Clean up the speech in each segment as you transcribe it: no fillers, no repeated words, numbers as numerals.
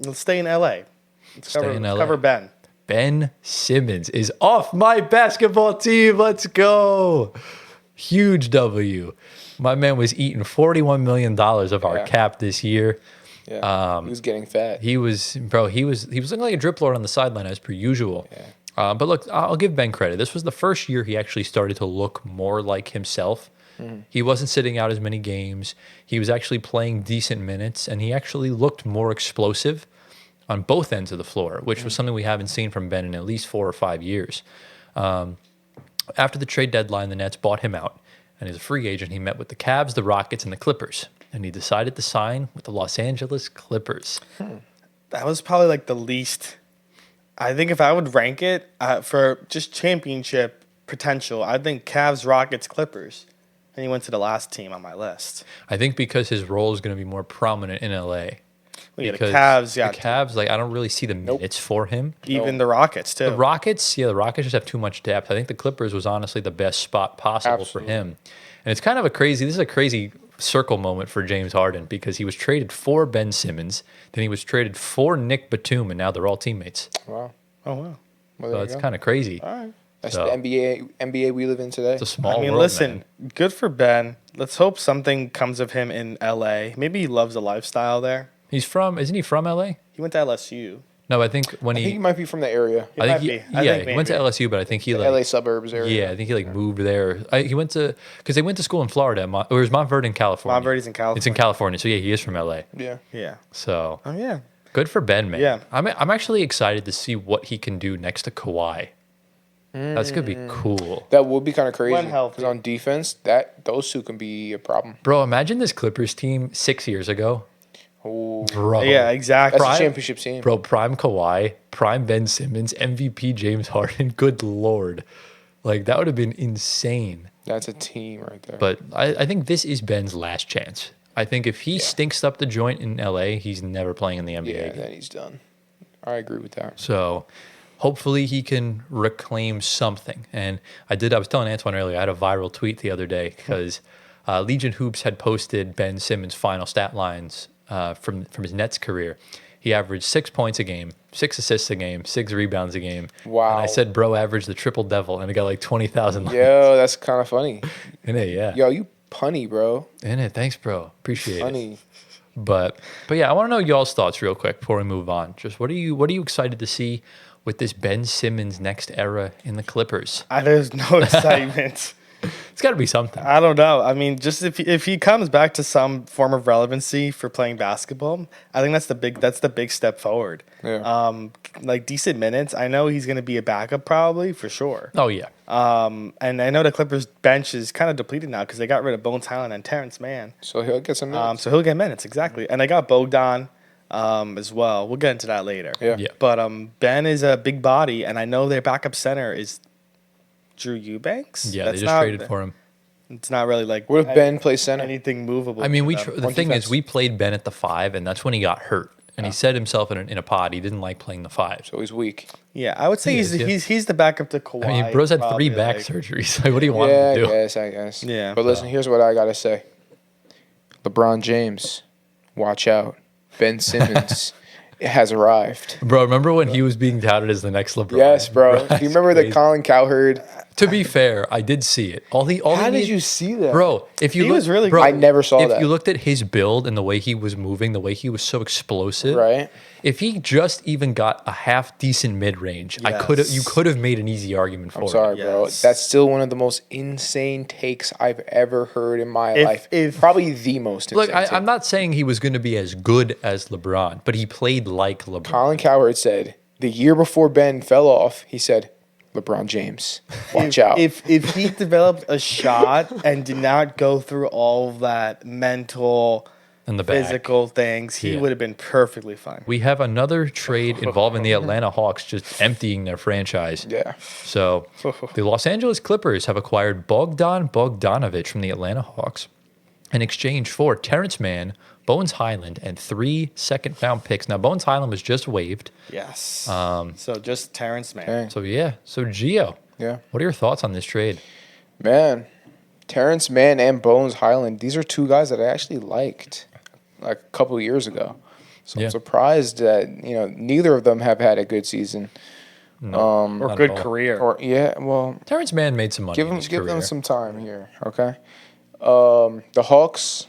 Let's stay in LA. Let's cover Ben. Ben Simmons is off my basketball team. Let's go. Huge W. My man was eating $41 million of our cap this year. Yeah, he was getting fat. He was looking like a drip lord on the sideline as per usual. Yeah. But look, I'll give Ben credit. This was the first year he actually started to look more like himself. He wasn't sitting out as many games. He was actually playing decent minutes, and he actually looked more explosive on both ends of the floor, which was something we haven't seen from Ben in at least 4 or 5 years. After the trade deadline, the Nets bought him out, and as a free agent, he met with the Cavs, the Rockets, and the Clippers, and he decided to sign with the Los Angeles Clippers. That was probably like the least. I think if I would rank it for just championship potential, I think Cavs, Rockets, Clippers. And he went to the last team on my list. I think because his role is going to be more prominent in LA. Well, yeah, the Because Cavs, yeah. The Cavs, like I don't really see the minutes for him. Even the Rockets, too. The Rockets just have too much depth. I think the Clippers was honestly the best spot possible for him. And it's kind of this is a crazy circle moment for James Harden because he was traded for Ben Simmons, then he was traded for Nick Batum, and now they're all teammates. Wow. Oh, wow. Well, So it's kind of crazy. All right. That's the NBA we live in today. It's a small world, listen, man. good for Ben. Let's hope something comes of him in LA. Maybe he loves the lifestyle there. Isn't he from LA? He went to LSU. No, I think I think he might be from the area. He might be. I think he went to maybe. LSU, but I think he The like LA suburbs area. yeah, I think he like moved there. He went to because they went to school in Florida, or it was Montverde in California. Montverde's in California. It's in California, so yeah, he is from LA. Yeah. Yeah. So Oh, yeah. good for Ben, man. Yeah. I'm actually excited to see what he can do next to Kawhi. That's gonna be cool, That would be kind of crazy. When healthy. Because on defense, those two can be a problem. bro. Imagine this Clippers team 6 years ago, Oh, bro. Yeah, exactly. that's a championship team. Bro, prime Kawhi, prime Ben Simmons, MVP James Harden. Good lord, like that would have been insane. That's a team right there. But I think this is Ben's last chance. I think if he stinks up the joint in LA, he's never playing in the NBA yeah, again. then he's done. I agree with that. So hopefully he can reclaim something. And I was telling Antoine earlier, I had a viral tweet the other day because Legion Hoops had posted Ben Simmons' final stat lines from his Nets career. He averaged 6 points a game, 6 assists a game, 6 rebounds a game. Wow. And I said, bro, averaged the triple devil, and it got like 20,000 likes. Yo, that's kind of funny. In it, yeah. Yo, you punny, bro. In it, thanks, bro. Appreciate it. Funny. But yeah, I want to know y'all's thoughts real quick before we move on. Just what are you excited to see with this Ben Simmons next era in the Clippers? There's no excitement. It's got to be something. I don't know. I mean, just if he comes back to some form of relevancy for playing basketball, I think that's the big step forward. Yeah. Like decent minutes. I know he's going to be a backup probably for sure. Oh yeah, And I know the Clippers bench is kind of depleted now because they got rid of Bones Highland and Terrence Mann. So he'll get some minutes. So he'll get minutes exactly. And they got Bogdan as well. We'll get into that later. Yeah. But Ben is a big body, and I know their backup center is Drew Eubanks. yeah. They just traded for him. It's not really like What if Ben plays center? anything movable. I mean, for them. the thing is, we played Ben at the 5, and that's when he got hurt. And he said himself in a pod he didn't like playing the 5. So he's weak. Yeah, I would say He is, yeah. he's the backup to Kawhi. I mean, bro's had 3 probably, back like- surgeries. Like, what do you want Yeah, him to do? I guess. Yeah. But listen, here's what I got to say. LeBron James, watch out. Ben Simmons has arrived. Bro, remember when he was being touted as the next LeBron? Yes, bro. Do that's you remember crazy. the Colin Cowherd? To be fair, I did see it. All he How did needed- you see that? Bro, if you He look, was really bro, good. I never saw if that. you looked at his build and the way he was moving, the way he was so explosive, Right. If he just even got a half decent mid range, Yes. you could have made an easy argument for I'm it. sorry, bro. Yes. That's still one of the most insane takes I've ever heard in my life. Probably the most insane Look, take. I'm not saying he was going to be as good as LeBron, but he played like LeBron. Colin Cowherd said the year before Ben fell off, he said, LeBron James, watch out. If he developed a shot and did not go through all of that mental, In the back. physical things, he Yeah. would have been perfectly fine. We have another trade involving the Atlanta Hawks just emptying their franchise. Yeah. So the Los Angeles Clippers have acquired Bogdan Bogdanovic from the Atlanta Hawks in exchange for Terrence Mann, Bones Highland, and 3 second-round picks. Now, Bones Highland was just waived. Yes. So just Terrence Mann. Okay. So, yeah. So, Gio, Yeah. what are your thoughts on this trade? Man, Terrence Mann and Bones Highland, these are 2 guys that I actually liked like a couple of years ago. So Yeah. I'm surprised that neither of them have had a good season. Or Not good at all. career. Or well, Terrence Mann made some money give in them his give them career. some time here, okay? The Hawks,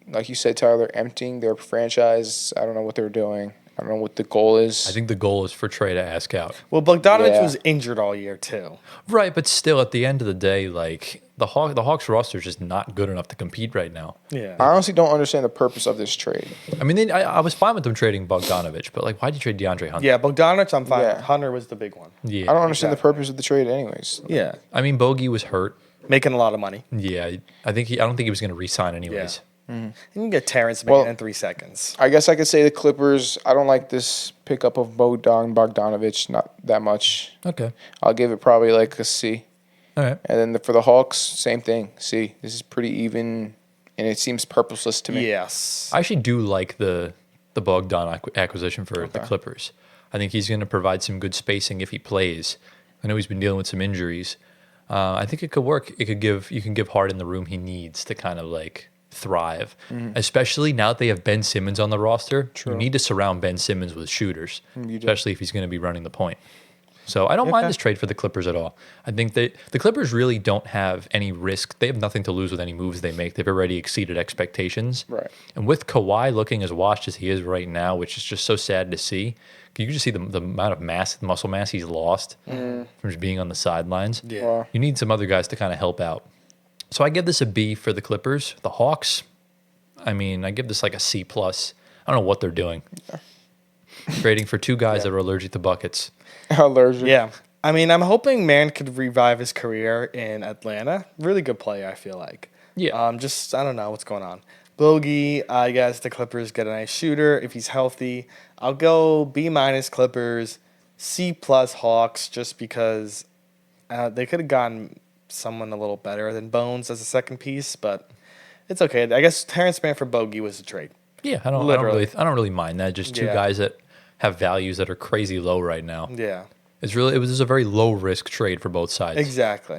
like you said, Tyler, emptying their franchise. I don't know what they're doing. I don't know what the goal is. I think the goal is for Trey to ask out. Well, Bogdanovic Yeah. was injured all year too. Right, but still, at the end of the day, like the Hawks roster is just not good enough to compete right now. Yeah. I honestly don't understand the purpose of this trade. I mean, I was fine with them trading Bogdanovic, but like, why'd you trade DeAndre Hunter? Yeah, Bogdanovic, I'm fine. Yeah. with. Hunter was the big one. Yeah. I don't understand Exactly. the purpose of the trade, anyways. Yeah. I mean, Bogey was hurt. Making a lot of money. Yeah, I don't think he was going to re-sign anyways. And you can get Terrence Mann Well- in 3 seconds. I guess I could say the Clippers. I don't like this pickup of Bogdanovic, not that much. Okay. I'll give it probably like a C. All right. And then for the Hawks, same thing. C. This is pretty even, and it seems purposeless to me. Yes. I actually do like the Bogdan acquisition for the Clippers. I think he's going to provide some good spacing if he plays. I know he's been dealing with some injuries. I think it could work. You can give Harden the room he needs to kind of like thrive, especially now that they have Ben Simmons on the roster. You need to surround Ben Simmons with shooters, especially if he's going to be running the point. So I don't mind this trade for the Clippers at all. I think that the Clippers really don't have any risk. They have nothing to lose with any moves they make. They've already exceeded expectations. Right. And with Kawhi looking as washed as he is right now, which is just so sad to see, you can just see the amount of muscle mass he's lost from just being on the sidelines. Yeah. Wow. You need some other guys to kind of help out. So I give this a B for the Clippers. The Hawks, I mean, I give this like a C+. I don't know what they're doing. Trading for two guys that are allergic to buckets. Allergic. Yeah. I mean, I'm hoping Mann could revive his career in Atlanta. Really good player, I feel like. Yeah. I don't know what's going on. Bogey, I guess the Clippers get a nice shooter if he's healthy. I'll go B- Clippers, C+ Hawks, just because they could have gotten someone a little better than Bones as a second piece, but it's okay. I guess Terrence Mann for Bogey was a trade. Yeah, I don't really mind that. Just two Yeah. guys that have values that are crazy low right now. Yeah. It was a very low risk trade for both sides. Exactly.